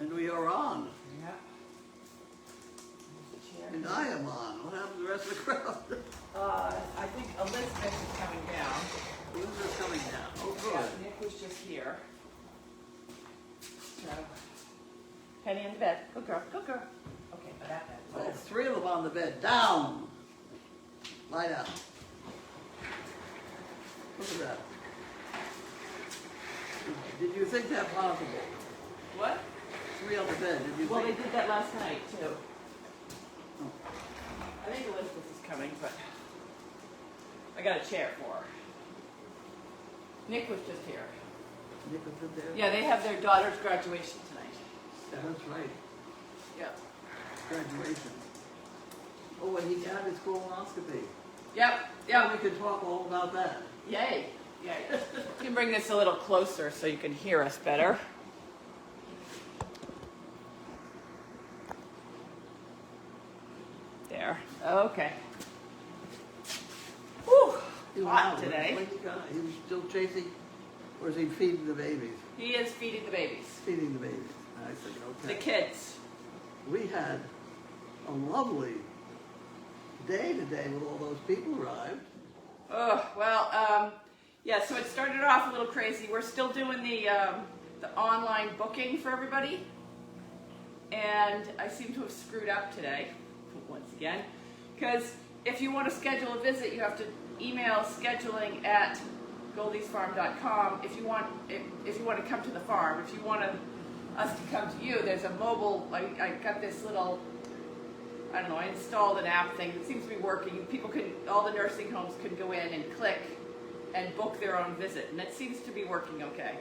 And we are on. Yeah. And I am on. What happened to the rest of the crowd? I think Elizabeth is coming down. Elizabeth's coming down. Oh, good. Yeah, Nick was just here. So, Penny in the bed. Good girl, good girl. Okay, but that bed. Oh, 3 of them on the bed. Down. Lie down. Look at that. Did you think that possible? What? 3 on the bed. Did you Well, they think? did that last night, too. Oh. I think Elizabeth is coming, but I got a chair for her. Nick was just here. Nick was in there? Yeah, they have their daughter's graduation tonight. Yeah, that's right. Yeah. Graduation. Oh, and he had his colonoscopy. Yep, Yeah, yep. we could talk all about that. Yay. Yay. You can bring this a little closer so you can hear us better. There. Okay. Whew. He went Hot out. today. When he got, he was still chasing, or is he feeding the babies? He is feeding the babies. Feeding the babies. I said, okay. The kids. We had a lovely day today when all those people arrived. Oh, well, yeah, so it started off a little crazy. We're still doing the online booking for everybody. And I seem to have screwed up today, once again. Because if you want to schedule a visit, you have to email scheduling at goldiesfarm.com if you want to come to the farm. If you want us to come to you, there's a mobile, I got this little, I don't know, I installed an app thing that seems to be working. People can, all the nursing homes can go in and click and book their own visit, and it seems to be working okay.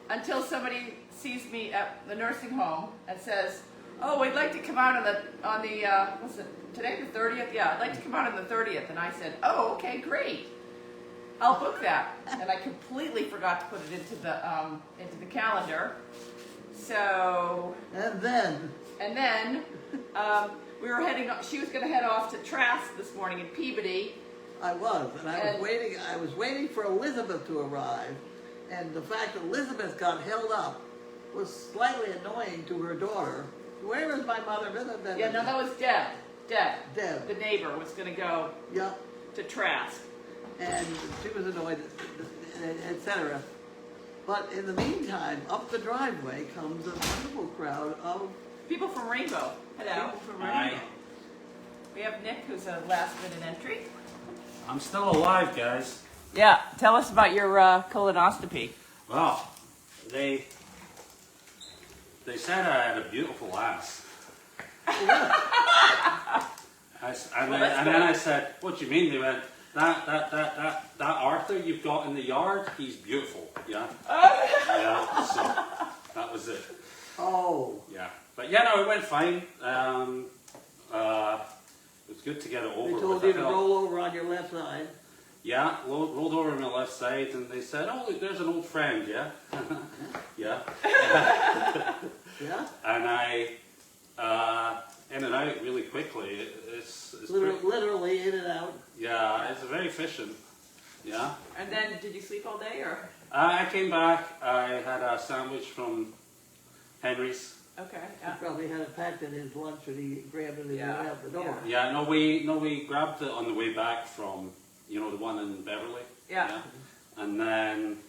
Until somebody sees me at the nursing home and says, "Oh, we'd like to come out on the what's it, today the 30th? Yeah, I'd like to come out on the 30th." And I said, "Oh, okay, great. I'll book that." And I completely forgot to put it into the calendar. So. And then We were heading. She was going to head off to Trask this morning in Peabody. I was, and I was waiting for Elizabeth to arrive, and the fact that Elizabeth got held up was slightly annoying to her daughter. Where is my mother? Yeah, no, that was Deb. Deb. The neighbor was going to go Yep. to Trask. And she was annoyed, etc. But in the meantime, up the driveway comes a wonderful crowd of People from Rainbow. Hello. people from Hi. Rainbow. We have Nick, who's a last-minute entry. I'm still alive, guys. Yeah, tell us about your colonoscopy. Well, they said I had a beautiful ass. And then I said, "What do you mean?" They went, that Arthur you've got in the yard, he's beautiful. Yeah. Yeah. So that was it. Oh. Yeah. But yeah, no, it went fine. It was good to get it over. They told with. you to roll over on your left side. Yeah, rolled over on my left side, and they said, "Oh, look, there's an old friend." Yeah. Yeah. Yeah? And I, in and out really quickly. It's Literally in and out. yeah, it's very efficient. Yeah. And then, did you sleep all day, or? I came back. I had a sandwich from Henry's. Okay. He Yeah. probably had it packed in his lunch and he grabbed it and he Yeah. went out the door. Yeah, no, we grabbed it on the way back from, the one in Beverly. Yeah. And then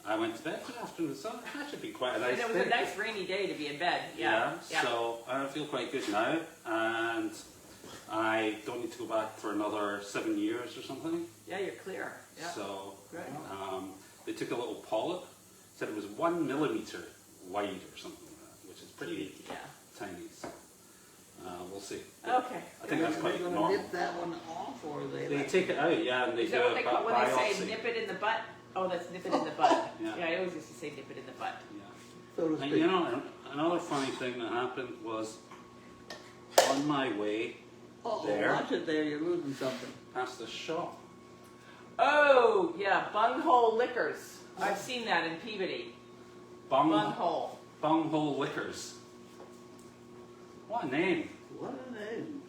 I went to bed for the afternoon. So that should be quite a nice And it was day. a nice rainy day to be in bed. Yeah. So I feel quite good now, and I don't need to go back for another 7 years or something. Yeah, you're clear. Yeah. So Great. they took a little polyp, said it was 1 millimeter wide or something like that, which is pretty Yeah. tiny. So we'll see. Okay. I think that's Are quite they going to normal. nip that one off or are they? They like- take it out, yeah, and they Is do that what a they call when they say biopsy. nip it in the butt? Oh, that's nip it in the butt. Yeah. I always used to say nip it in the butt. Yeah. So to And speak. another funny thing that happened was on my way there. Watch it there, you're losing something. past the shop. Oh, yeah, Bunghole Liquors. I've seen that in Peabody. Bunghole. Bunghole Liquors. What a name. What a name.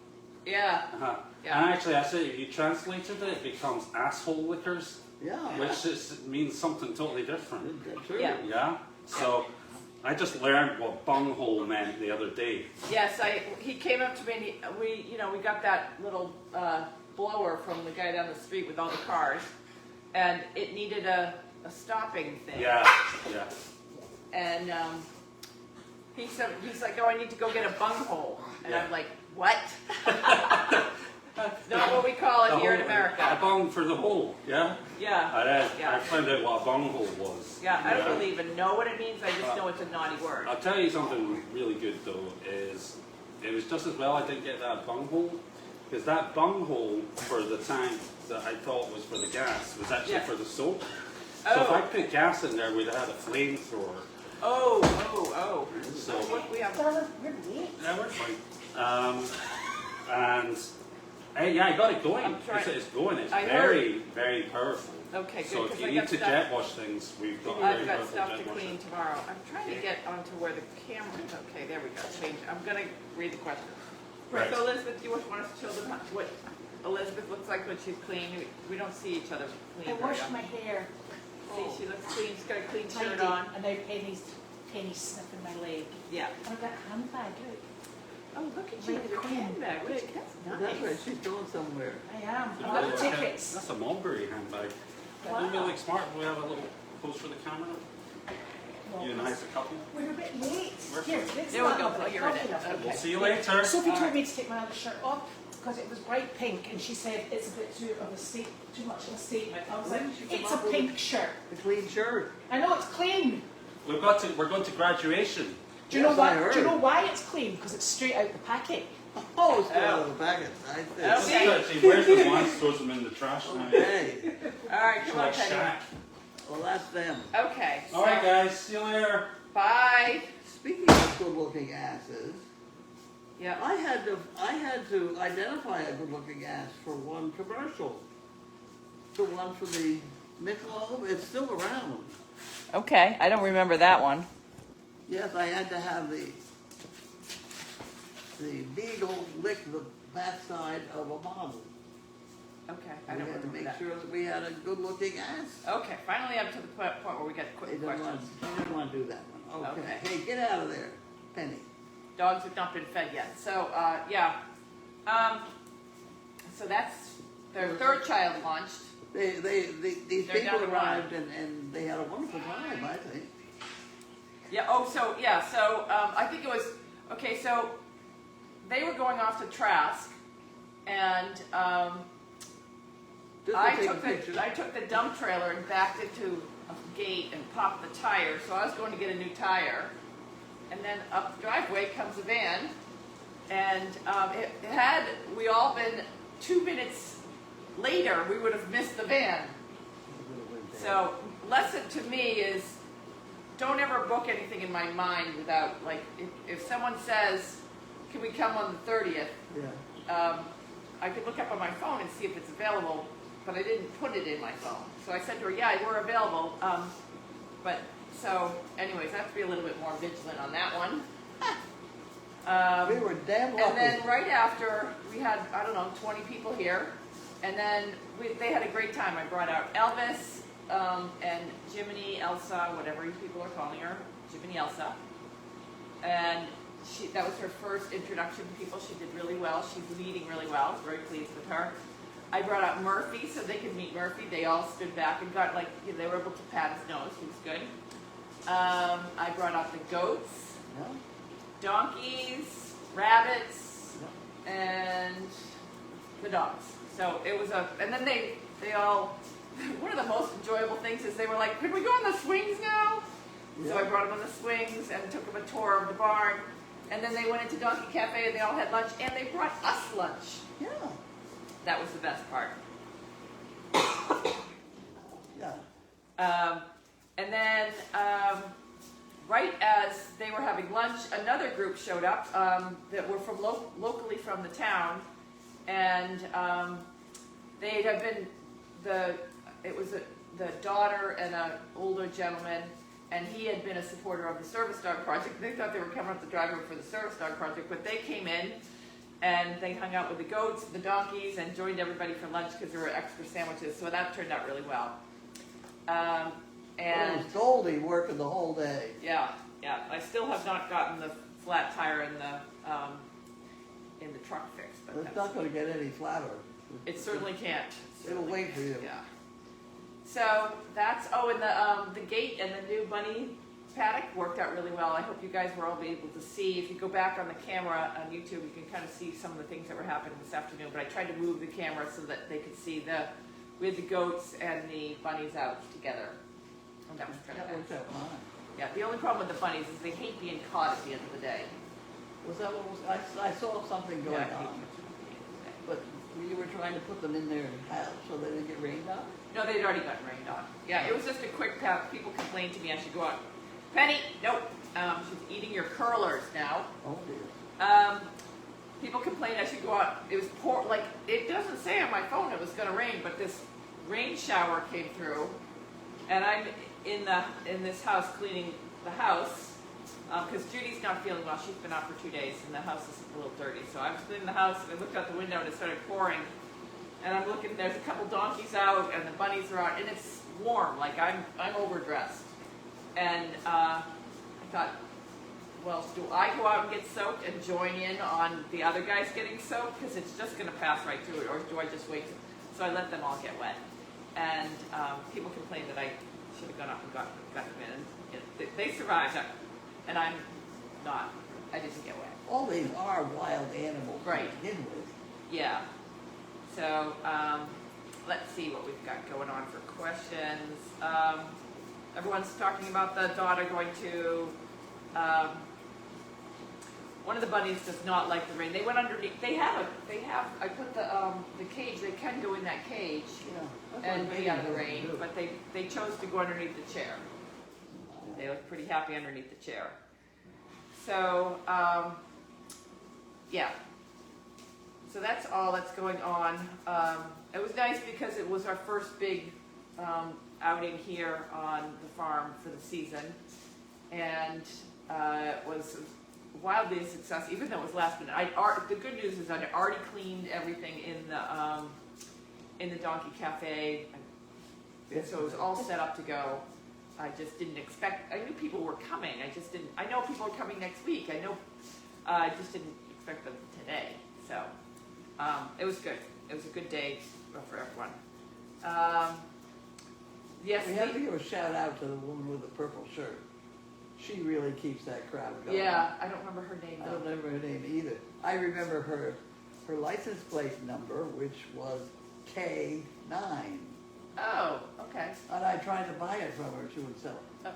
Yeah. Uh-huh. Yeah. And actually, I said if you translated it, it becomes asshole liquors, Yeah. which means something totally different. That's true. Yeah. Yeah. So I just learned what bunghole meant the other day. Yes, he came up to me and we got that little blower from the guy down the street with all the cars, and it needed a stopping thing. Yeah. And he's like, oh, I need to go get a bunghole. And I'm like, what? That's not what we call it here in America. A bung for the hole, yeah? Yeah. I found out what a bunghole was. Yeah, I don't really even know what it means. I just know it's a naughty word. I'll tell you something really good though, is it was just as well I didn't get that bunghole, because that bunghole for the tank that I thought was for the gas was actually for the soap. So if I put gas in there, we'd have had a flamethrower. Oh. So Look, we have... yeah, we're fine. And yeah, I got it going. It's going. It's very, very powerful. Okay, good. So if you need to jet wash things, we've got a very I've got powerful stuff jet to washer. clean tomorrow. I'm trying to get onto where the camera is. Okay, there we go. Change. I'm going to read the question. Right. So Elizabeth, do you want us to show them what Elizabeth looks like when she's clean? We don't see each other clean. I washed my hair. See, she looks clean. She's got a clean shirt Tidy. on. And now Penny's sniffing my leg. Yeah. And I've got a handbag out. Oh, look at you with your handbag. Look, that's That's nice. right, she's going somewhere. I am. You I've know, got tickets. That's a mulberry handbag. Wow. Don't be like smart. We have a little pose for the camera. You and I as a couple. We're a bit late. We're Here, fine. this There we one, go. I've got Plug her in. coffee of it. We'll see you later. Sophie told me to take my other shirt off because it was bright pink, and she said it's a bit too much of a statement. I was like, it's a pink shirt. A clean shirt. I know it's clean. We're going to graduation. Do you know Yes, I what? heard. Do you know why it's clean? Because it's straight out the packet. Oh, it's out of the packet. I see. Okay. Actually, where's the ones? Throws them in the trash now. Okay. All right, It's come on, like Penny. Shaq. Well, that's them. Okay. All right, guys. See you later. Bye. Speaking of good-looking asses, Yeah. I had to identify a good-looking ass for one commercial. The one for the Michelob. It's still around. Okay, I don't remember that one. Yes, I had to have the beagle lick the backside of a model. Okay, I We don't had to remember make that. sure that we had a good-looking ass. Okay, finally up to the point where we got He quick didn't want, questions. he didn't want to do that one. Okay. Okay. Hey, get out of there, Penny. Dogs have not been fed yet. So, yeah. So that's their third child launched. These They're people down the arrived and they had a wonderful time, I think. Yeah, so I think it was, okay, so they were going off to Trask, and Just to I take a took the dump trailer and backed it to a gate and popped the tire, so I was going to get a new tire, and then up the driveway comes a van, and had we all been 2 minutes later, we would have missed the van. So, lesson to me is, don't ever book anything in my mind without, like, if someone says, can we come on the 30th? Yeah. I could look up on my phone and see if it's available, but I didn't put it in my phone. So I said to her, yeah, we're available. But, so, anyways, I have to be a little bit more vigilant on that one. We were damn lucky. And then right after, we had, I don't know, 20 people here. And then they had a great time. I brought out Elvis and Jiminy Elsa, whatever you people are calling her, Jiminy Elsa. And that was her first introduction to people. She did really well. She's leading really well. I was very pleased with her. I brought out Murphy so they could meet Murphy. They all stood back and got, like, they were able to pat his nose. He was good. I brought out the goats, Yeah. donkeys, rabbits, and the dogs. So it was and then they all, one of the most enjoyable things is they were like, could we go on the swings now? Yeah. So I brought them on the swings and took them a tour of the barn. And then they went into Donkey Cafe and they all had lunch and they brought us lunch. Yeah. That was the best part. Yeah. And then right as they were having lunch, another group showed up that were from locally from the town. And they had been, it was the daughter and an older gentleman, and he had been a supporter of the Service Dog Project. They thought they were coming up the driveway for the Service Dog Project, but they came in and they hung out with the goats, the donkeys, and joined everybody for lunch because there were extra sandwiches, so that turned out really well. And it was Goldy working the whole day. yeah, I still have not gotten the flat tire in the truck fixed, but It's not gonna get any flatter. it certainly can't. It'll wait for you. Yeah. So that's, and the gate and the new bunny paddock worked out really well. I hope you guys were all able to see. If you go back on the camera on YouTube, you can kind of see some of the things that were happening this afternoon. But I tried to move the camera so that they could see we had the goats and the bunnies out together. And that was kind That of worked nice. out fine. Yeah, the only problem with the bunnies is they hate being caught at the end of the day. Was that what was, I saw something going Yeah, on, but you were trying to put them in their house so they didn't get rained on? No, they'd already gotten rained on. Yeah, it was just a quick path. People complained to me I should go out. Penny, nope. She's eating your curlers now. Oh dear. People complained I should go out. It was it doesn't say on my phone it was going to rain, but this rain shower came through, and I'm in this house cleaning the house because Judy's not feeling well. She's been out for 2 days, and the house is a little dirty. So I was cleaning the house, and I looked out the window, and it started pouring. And I'm looking. There's a couple donkeys out, and the bunnies are out, and it's warm. Like I'm overdressed, and I thought, well, do I go out and get soaked and join in on the other guys getting soaked? Because it's just going to pass right through it, or do I just wait? So I let them all get wet. And people complained that I should have gone up and got them in. And they survived, and I'm not. I didn't get wet. All these are wild animals Right. to begin with. Yeah. So let's see what we've got going on for questions. Everyone's talking about the daughter going to. One of the bunnies does not like the rain. They went underneath. They have. I put the cage. They can go in that cage Yeah. that's and what be out of the babies rain, do. but they chose to go underneath the chair. They look pretty happy underneath the chair. So yeah. So that's all that's going on. It was nice because it was our first big outing here on the farm for the season, and it was wildly a success, even though it was last minute. The good news is I'd already cleaned everything in the Donkey Cafe, so it was all set up to go. I just didn't expect. I knew people were coming. I just didn't. I know people are coming next week. I just didn't expect them today. So it was good. It was a good day for everyone. Yes. We have to give a shout out to the woman with the purple shirt. She really keeps that crowd going. Yeah, I don't remember her name I though. don't remember her name either. I remember her license plate number, which was K9. Oh, okay. And I tried to buy it from her. She would sell it.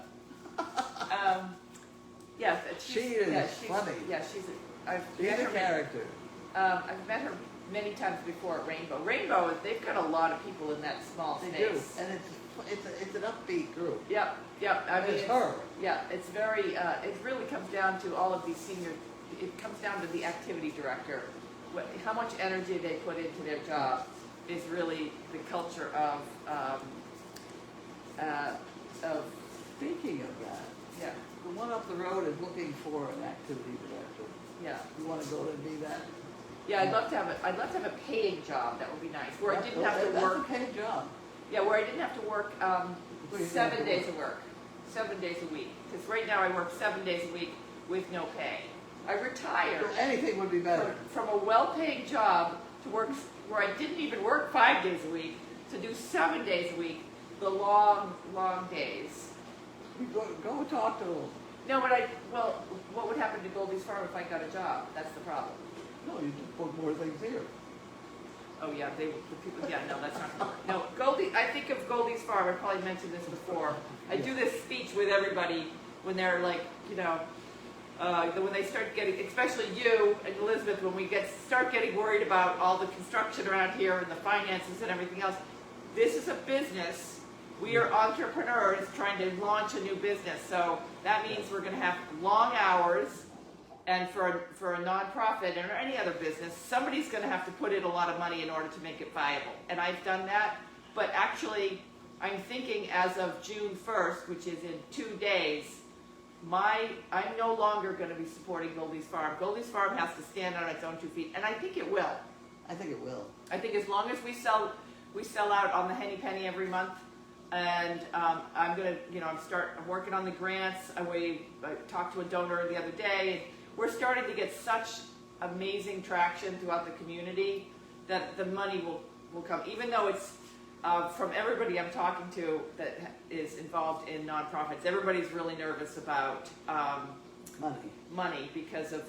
Yeah, She is funny. Yeah, she's She's a character. I've met her many times before at Rainbow. Rainbow, they've got a lot of people in that small They space. do. And it's an upbeat group. Yep. I mean, It's her. Yeah, it's very. It really comes down to all of these senior. It comes down to the activity director. How much energy they put into their job is really the culture of. Speaking of that, Yeah. the one up the road is looking for an activity director. Yeah. You want to go and be that? Yeah, I'd love to have a paying job. That would be nice, where I didn't have to work. That's a paid job. Yeah, where I didn't have to work Where you didn't have 7 to days work. of work, 7 days a week. Because right now I work 7 days a week with no pay. I retired Anything would be better. from a well-paying job to work where I didn't even work 5 days a week to do 7 days a week, the long, long days. You go talk to them. No, but what would happen to Goldy's farm if I got a job? That's the problem. No, you just put more things here. Oh yeah, the people. Yeah, no, that's not gonna work. No, Goldy. I think of Goldy's farm. I probably mentioned this before. I do this speech with everybody when they're like, when they start getting, especially you and Elizabeth, when we start getting worried about all the construction around here and the finances and everything else. This is a business. We are entrepreneurs trying to launch a new business, so that means we're going to have long hours. And for a nonprofit or any other business, somebody's going to have to put in a lot of money in order to make it viable. And I've done that, but actually, I'm thinking as of June 1st, which is in 2 days, I'm no longer going to be supporting Goldy's Farm. Goldy's Farm has to stand on its own 2 feet, and I think it will. I think it will. I think as long as we sell out on the Henny Penny every month, And I'm gonna, I'm working on the grants. I talked to a donor the other day. We're starting to get such amazing traction throughout the community that the money will come, even though it's from everybody I'm talking to that is involved in nonprofits. Everybody's really nervous about money because of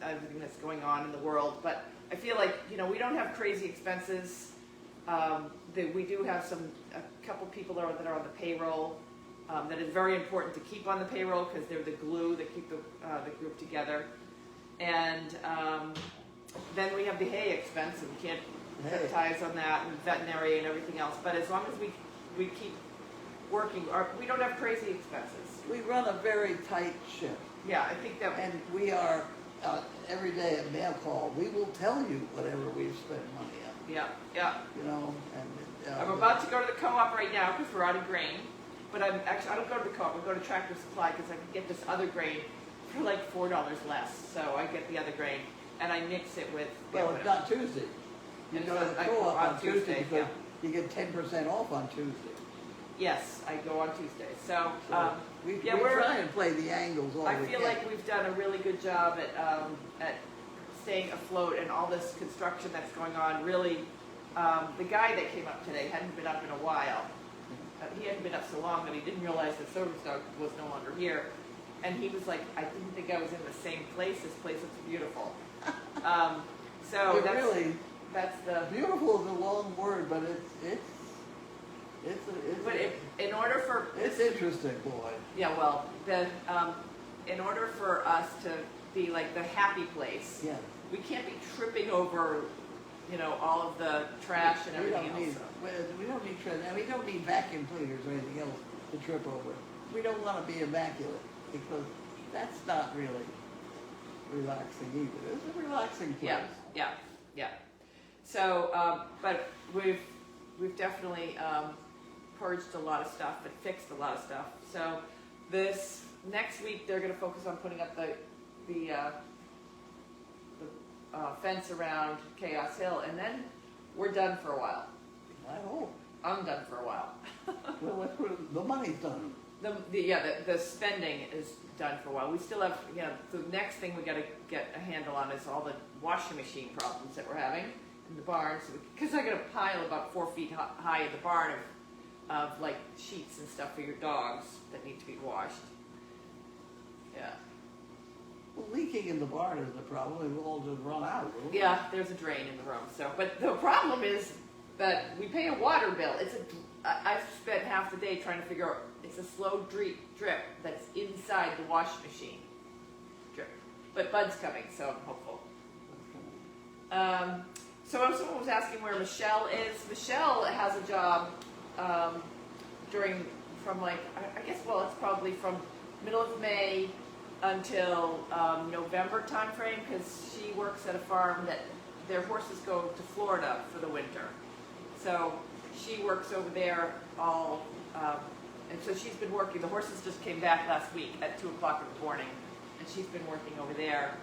everything that's going on in the world. But I feel like we don't have crazy expenses. We do have a couple people that are on the payroll that is very important to keep on the payroll because they're the glue that keep the group together. And then we have the hay expense, and we can't cut ties on that, and veterinary and everything else. But as long as we keep working, we don't have crazy expenses. We run a very tight ship. Yeah, I think that. And we are, every day at mail call, we will tell you whatever we've spent money on. Yeah. I'm about to go to the co-op right now because we're out of grain. But I don't go to the co-op, I go to Tractor Supply because I can get this other grain for like $4 less. So I get the other grain and I mix it with. Well, it's not Tuesday. You go to the co-op on Tuesday because yeah. you get 10% off on Tuesday. Yes, I go on Tuesday. So we try and play the angles all I we feel can. like we've done a really good job at staying afloat, and all this construction that's going on. Really, the guy that came up today hadn't been up in a while. He hadn't been up so long that he didn't realize that Service Dog was no longer here. And he was like, I didn't think I was in the same place. This place looks beautiful. So that's the... Beautiful is a long word, but in order for... It's interesting, boy. Yeah, well, in order for us to be like the happy place, yeah. we can't be tripping over, all of the trash and everything else. We don't need trash, and we don't need vacuum cleaners or anything else to trip over. We don't want to be immaculate because that's not really relaxing either. It's a relaxing place. Yeah. So, but we've definitely purged a lot of stuff and fixed a lot of stuff. So this next week they're going to focus on putting up the fence around Chaos Hill, and then we're done for a while. I hope. I'm done for a while. Well, the money's done. The spending is done for a while. We still have, the next thing we got to get a handle on is all the washing machine problems that we're having in the barn. Because I got a pile about 4 feet high in the barn of like sheets and stuff for your dogs that need to be washed. Yeah. Well, leaking in the barn isn't a problem. It will all just run out. Yeah, there's a drain in the room. So, but the problem is that we pay a water bill. I've spent half the day trying to figure out. It's a slow drip that's inside the washing machine. Drip, but Bud's coming, so I'm hopeful. So someone was asking where Michelle is. Michelle has a job from like I guess it's probably from middle of May until November time frame because she works at a farm that their horses go to Florida for the winter. So she works over there all, and so she's been working. The horses just came back last week at 2 o'clock in the morning, and she's been working over there.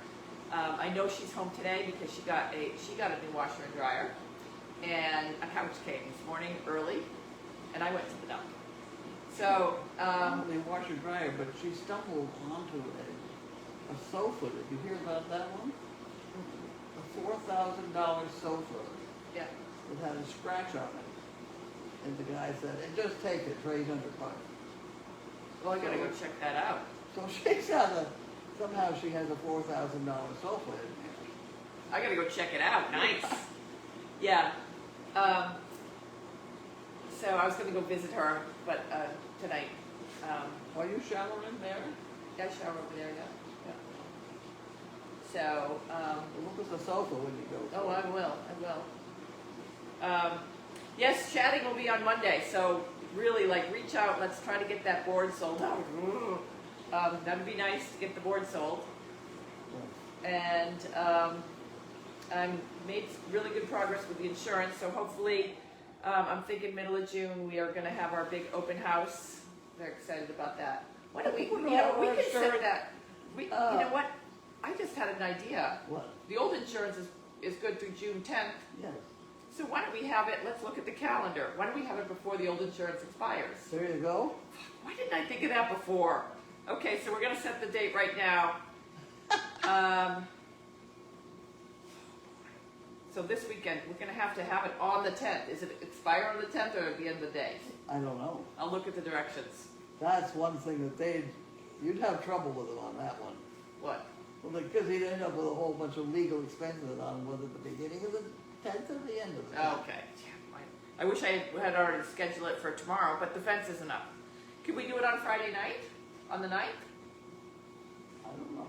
I know she's home today because she got a new washer and dryer, and a couch came this morning early, and I went to the dump. So they wash and dryer, but she stumbled onto a sofa. Did you hear about that one? A $4,000 sofa. Yeah. It had a scratch on it. And the guy said, just take it, Trey's undercut. Well, I gotta go check that out. So she's got somehow she has a $4,000 sofa in there. I gotta go check it out. Nice. Yeah. So I was gonna go visit her, but tonight. Are you showering there? I shower over there, yeah. So. Look at the sofa when you go. Oh, I will. Yes, chatting will be on Monday, so really, reach out. Let's try to get that board sold. That'd be nice to get the board sold. And I made really good progress with the insurance, so hopefully, I'm thinking middle of June we are going to have our big open house. Very excited about that. Why don't we can set that. You know what? I just had an idea. What? The old insurance is good through June 10th. Yes. So why don't we have it, let's look at the calendar. Why don't we have it before the old insurance expires? There you go. Why didn't I think of that before? Okay, so we're gonna set the date right now. So this weekend, we're gonna have it on the 10th. Is it expire on the 10th or at the end of the day? I don't know. I'll look at the directions. That's one thing that you'd have trouble with them on that one. What? Well, because he'd end up with a whole bunch of legal expenses on him, whether at the beginning of the 10th or the end of the 10th. Oh, okay. I wish I had already scheduled it for tomorrow, but the fence isn't up. Could we do it on Friday night? On the 9th? I don't know.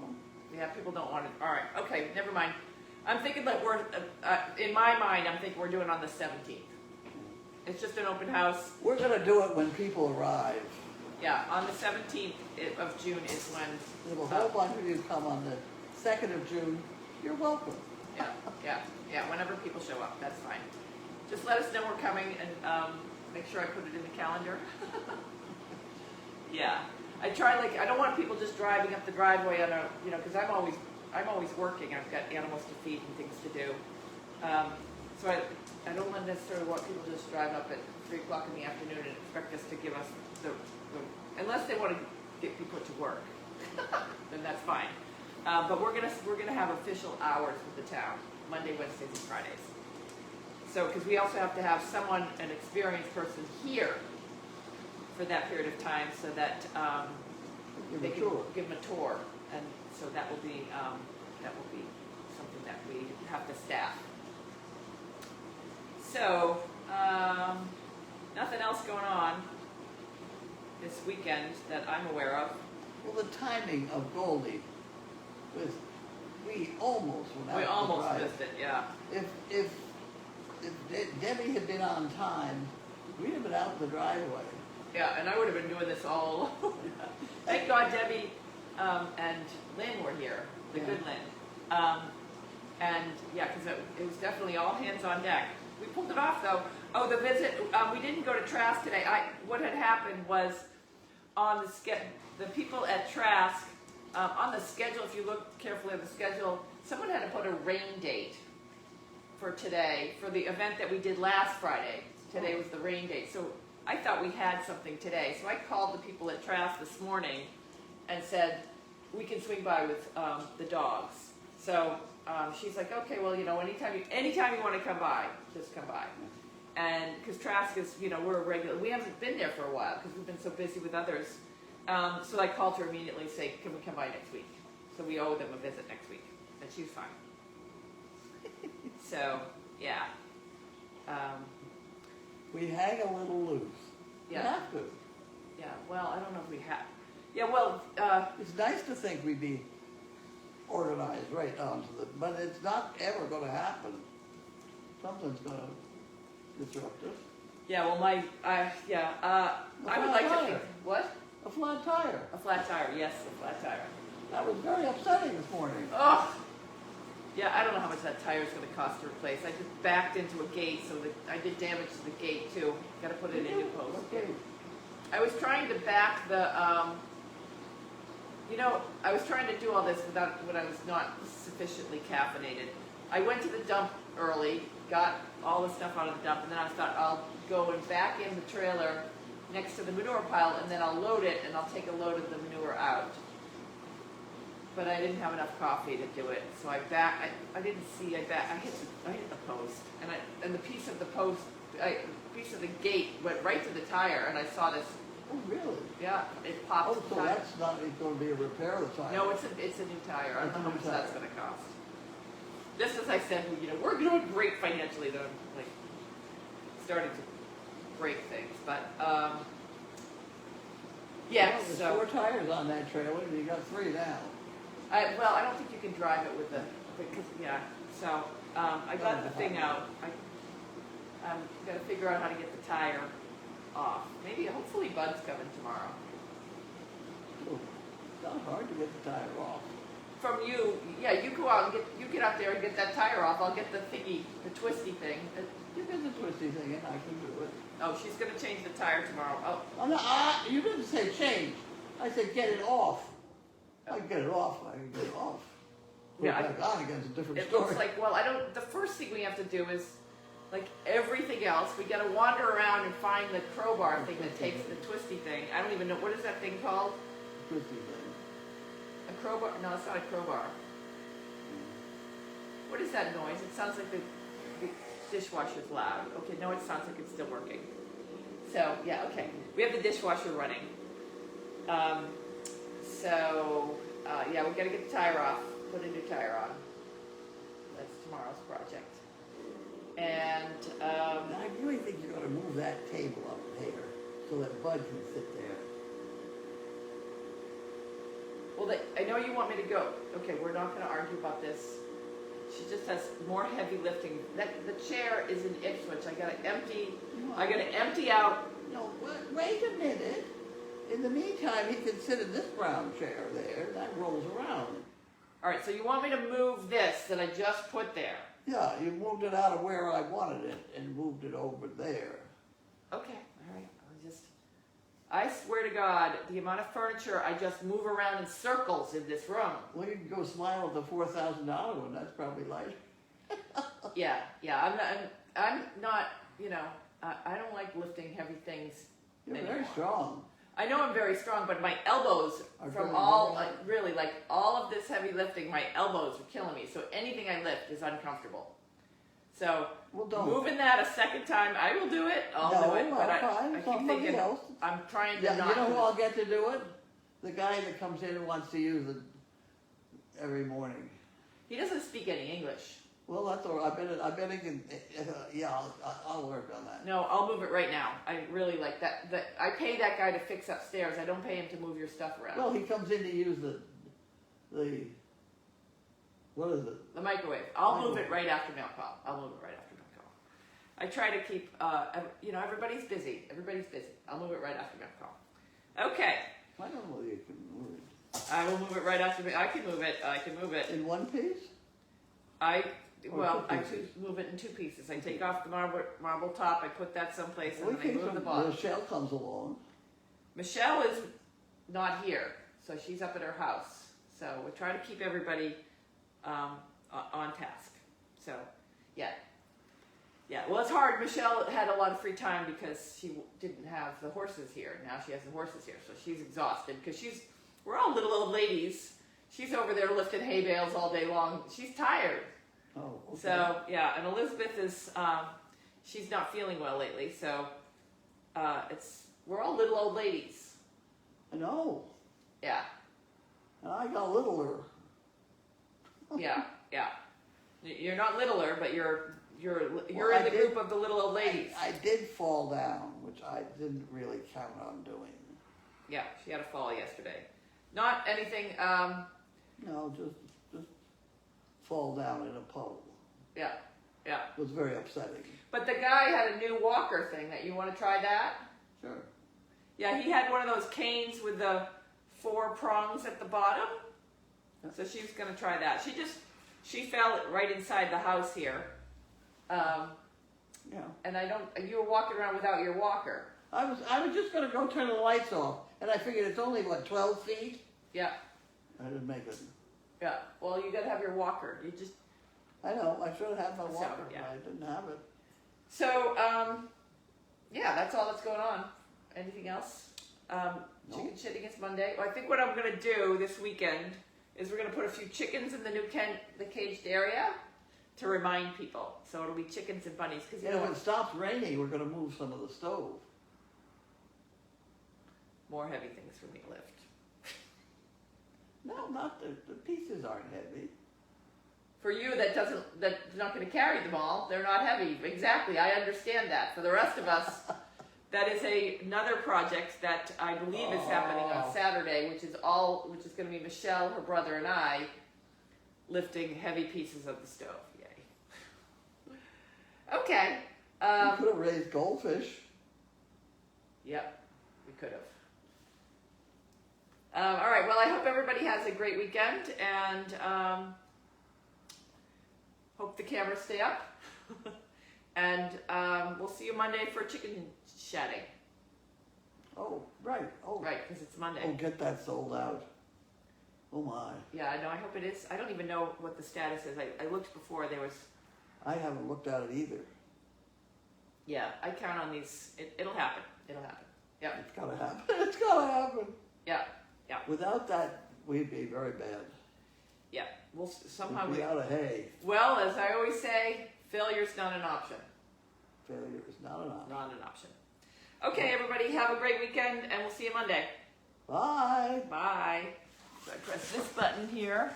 Yeah, people don't want it. All right, okay, never mind. I'm thinking that in my mind, I'm thinking we're doing it on the 17th. It's just an open house. We're going to do it when people arrive. Yeah, on the 17th of June is when. If a whole bunch of you come on the 2nd of June, you're welcome. Yeah, whenever people show up, that's fine. Just let us know we're coming and make sure I put it in the calendar. Yeah, I don't want people just driving up the driveway on because I'm always working. I've got animals to feed and things to do. So I don't necessarily want people to just drive up at 3 o'clock in the afternoon and expect us to give us the unless they want to get people to work, then that's fine. But we're gonna have official hours with the town, Monday, Wednesdays, and Fridays. So, because we also have to have an experienced person here for that period of time, so that they can give them a tour, and so that will be something that we have to staff. So, nothing else going on this weekend that I'm aware of. Well, the timing of Goldy was, we almost went out. We to almost drive. missed it, yeah. If Debbie had been on time, we'd have been out the driveway. Yeah, and I would have been doing this all alone. Thank God Debbie and Lynn were here, the good Lynn. And yeah, because it was definitely all hands on deck. We pulled it off though. Oh, the visit, we didn't go to Trask today. What had happened was on the people at Trask, on the schedule, if you look carefully at the schedule, someone had to put a rain date for today, for the event that we did last Friday. Today was the rain date. So I thought we had something today. So I called the people at Trask this morning and said, we can swing by with the dogs. So she's like, okay, well, anytime you want to come by, just come by. And because Trask is, we're a regular, we haven't been there for a while because we've been so busy with others. So I called her immediately and say, can we come by next week? So we owe them a visit next week. And she's fine. So, yeah. We hang a little loose. Yeah. We have to. Yeah, well, I don't know if we have. Yeah, well, It's nice to think we'd be organized right onto but it's not ever going to happen. Something's going to disrupt us. yeah, well, I would like to think, what? A flat tire. A flat tire, yes, a flat tire. That was very upsetting this morning. Oh, yeah, I don't know how much that tire is going to cost to replace. I just backed into a gate, so that I did damage to the gate too. Got to put it in new post. Okay. I was trying to back the, I was trying to do all this when I was not sufficiently caffeinated. I went to the dump early, got all the stuff out of the dump, and then I thought I'll go and back in the trailer next to the manure pile, and then I'll load it, and I'll take a load of the manure out. But I didn't have enough coffee to do it, so I hit the post, and the piece of the post, piece of the gate went right to the tire, and I saw this. Oh, really? Yeah, it popped. Oh, so that's not going to be a repair of the tire. No, it's a new tire. I don't know how much It's a new that's tire. going to cost. Just as I said, we're doing great financially, though. Like starting to break things, but yeah. Well, there's So 4 tires on that trailer, and you got 3 now. I don't think you can drive it with because yeah. So I got the thing out. I'm gonna figure out how to get the tire off. Hopefully Bud's coming tomorrow. Oh, it's not hard to get the tire off. From you, yeah, you go out and get out there and get that tire off. I'll get the thingy, the twisty thing. You get the twisty thing in, I can do it. Oh, she's gonna change the tire tomorrow. Oh, Oh, no, you didn't say change. I said get it off. I can get it off. I can get it off. Put Yeah, it back on again, it's a different it story. looks like, the first thing we have to do is, like everything else. We gotta wander around and find the crowbar thing that takes the twisty thing. I don't even know, what is that thing called? Twisty thing. A crowbar? No, it's not a crowbar. What is that noise? It sounds like the dishwasher's loud. Okay, no, it sounds like it's still working. So, yeah, okay. We have the dishwasher running. Yeah, we gotta get the tire off, put a new tire on. That's tomorrow's project. And, I really think you ought to move that table up there so that Bud can sit there. well, I know you want me to go. Okay, we're not gonna argue about this. She just has more heavy lifting. The chair is in Ipswich. I gotta empty out. No, wait a minute. In the meantime, he can sit in this brown chair there. That rolls around. All right, so you want me to move this that I just put there? Yeah, you moved it out of where I wanted it and moved it over there. Okay, all right. I swear to God, the amount of furniture I just move around in circles in this room. Well, you can go smile at the $4,000 one. That's probably light. Yeah. I'm not. You know, I don't like lifting heavy things. You're anymore. very strong. I know I'm very strong, but my elbows, Are from very all, bad. really, like all of this heavy lifting, my elbows are killing me. So anything I lift is uncomfortable. So Well, don't. moving that a second time, I will do it. I'll do it. But I keep Somebody thinking, else. I'm trying to Yeah, not. you know who I'll get to do it? The guy that comes in and wants to use it every morning. He doesn't speak any English. Well, that's all right. I bet he can. Yeah, I'll work on that. No, I'll move it right now. I really like that. I pay that guy to fix upstairs. I don't pay him to move your stuff around. Well, he comes in to use the what is it? The microwave. I'll move it right after milk call. I'll move it right after milk call. I try to keep, everybody's busy. Everybody's busy. I'll move it right after milk call. Okay. I don't know whether you can move it. I will move it right after. I can move it. In one piece? I two pieces. move it in two pieces. I take off the marble top. I put that someplace, and then I move the When bottom. Michelle comes along. Michelle is not here, so she's up at her house. So we try to keep everybody on task. So, yeah. Well, it's hard. Michelle had a lot of free time because she didn't have the horses here. Now she has the horses here, so she's exhausted because we're all little old ladies. She's over there lifting hay bales all day long. She's tired. Oh, okay. So, yeah, and Elizabeth is, she's not feeling well lately, so we're all little old ladies. I know. Yeah, And I got littler. yeah. You're not littler, but you're Well, in the group of the little old ladies. I did fall down, which I didn't really count on doing. Yeah, she had a fall yesterday. Not anything, No, just fall down in a puddle. yeah. It was very upsetting. But the guy had a new walker thing that you want to try that? Sure. Yeah, he had one of those canes with the 4 prongs at the bottom. So she was going to try that. She fell right inside the house here. Yeah. And you were walking around without your walker. I was just gonna go turn the lights off, and I figured it's only 12 feet. Yeah, I didn't make it. yeah. Well, you got to have your walker. I know. I should have had my So, walker, yeah. but I didn't have it. So, yeah, that's all that's going on. Anything else? No. Chicken shitting is Monday. Well, I think what I'm going to do this weekend is we're going to put a few chickens in the caged area to remind people. So it'll be chickens and bunnies. Because you And know if it stops raining, we're gonna move some of the stove. more heavy things for me to lift. No, not the pieces aren't heavy. For you, that's not going to carry them all. They're not heavy. Exactly, I understand that. For the rest of us, that is another project that I believe is happening on Saturday, which is going to be Michelle, her brother, and I lifting heavy pieces of the stove. Yay. Okay. We could have raised goldfish. Yep, we could have. All right. Well, I hope everybody has a great weekend, and hope the cameras stay up. And we'll see you Monday for chicken shedding. Oh, right. Oh, Right, because it's Monday. Oh, get that sold out. Oh my. Yeah, I know. I hope it is. I don't even know what the status is. I looked before. There was. I haven't looked at it either. Yeah, I count on these. It'll happen. It'll happen. Yeah, It's gotta happen. It's gotta happen. yeah, yeah, Without that, we'd be very bad. yeah. We'll somehow We'd be out of hay. Well, as I always say, failure's not an option. Failure is not an option. Not an option. Okay, everybody, have a great weekend, and we'll see you Monday. Bye. Bye. So I press this button here.